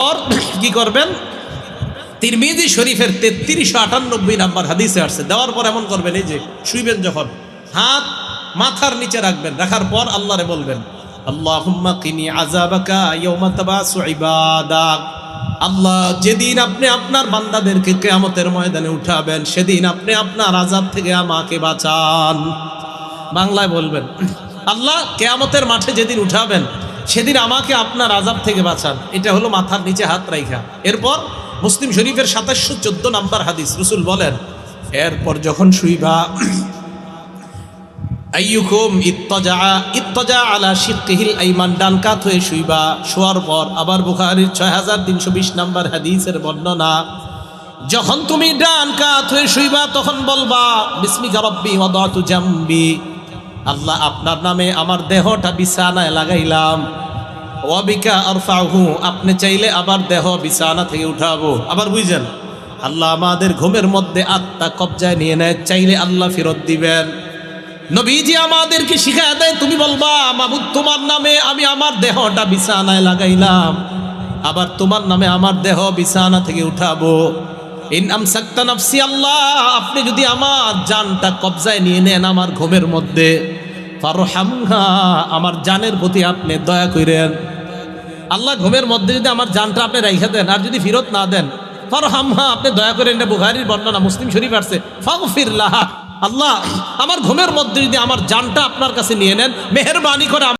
और কি করবেন তিরমিজি শরীফের 3398 নাম্বার হাদিসে আসছে দেওয়ার পর এমন করবেন এই যে শুইবেন যখন হাত মাথার নিচে রাখবেন রাখার পর আল্লাহরে বলবেন আল্লাহুম্মা কিনি আযাবাকা ইয়াওমা তাবাসু ইবাদাক আল্লাহ যেদিন আপনি আপনার বান্দাদেরকে কিয়ামতের ময়দানে উঠাবেন সেদিন আপনি আপনার আযাব থেকে আমাকে বাঁচান বাংলায় বলবেন আল্লাহ কিয়ামতের মাঠে যেদিন উঠাবেন সেদিন আমাকে আপনার আযাব থেকে বাঁচান এটা হলো মাথার নিচে হাত রাখা এরপর মুসলিম শরীফের 2714 নাম্বার হাদিস রাসূল বলেন এরপর যখন শুইবা আইয়ুকুম ইত্তাজা আলা শিক্কিহিল আইমান ডান কাত হয়ে শুইবা শোয়ার পর আবার বুখারীর 6320 নাম্বার হাদিসের বর্ণনা যখন তুমি ডান কাত হয়ে শুইবা তখন বলবা বিসমিকা রাব্বি ওয়াদাতু জামবি আল্লাহ আপনার নামে আমার দেহটা বিছানায় লাগাইলাম ওয়াবিকা আরফাহু আপনি চাইলে আবার দেহ বিছানা থেকে উঠাবো আবার বুঝেন আল্লাহ আমাদের ঘুমের মধ্যে আত্মা কবজায় নিয়ে নেয় চাইলে আল্লাহ ফেরত দিবেন নবীজি আমাদেরকে শিখায় দেয় তুমি বলবা মাবুদ তোমার নামে আমি আমার দেহটা বিছানায় লাগাইলাম আবার তোমার নামে আমার দেহ বিছানা থেকে উঠাবো ইন আমসাকতা নাফসি আল্লাহ আপনি যদি আমার জানটা কবজায় নিয়ে নেন আমার ঘুমের মধ্যে ফারহামহা আমার জানের প্রতি আপনি দয়া করেন আল্লাহ ঘুমের মধ্যে যদি আমার জানটা আপনি রাইখা দেন আর যদি ফেরত না দেন ফারহামহা আপনি দয়া করেন না বুখারীর বর্ণনা মুসলিম শরীফ আসছে ফাগফির লাহা আল্লাহ আমার ঘুমের মধ্যে যদি আমার জানটা আপনার কাছে নিয়ে নেন মেহেরবানি করে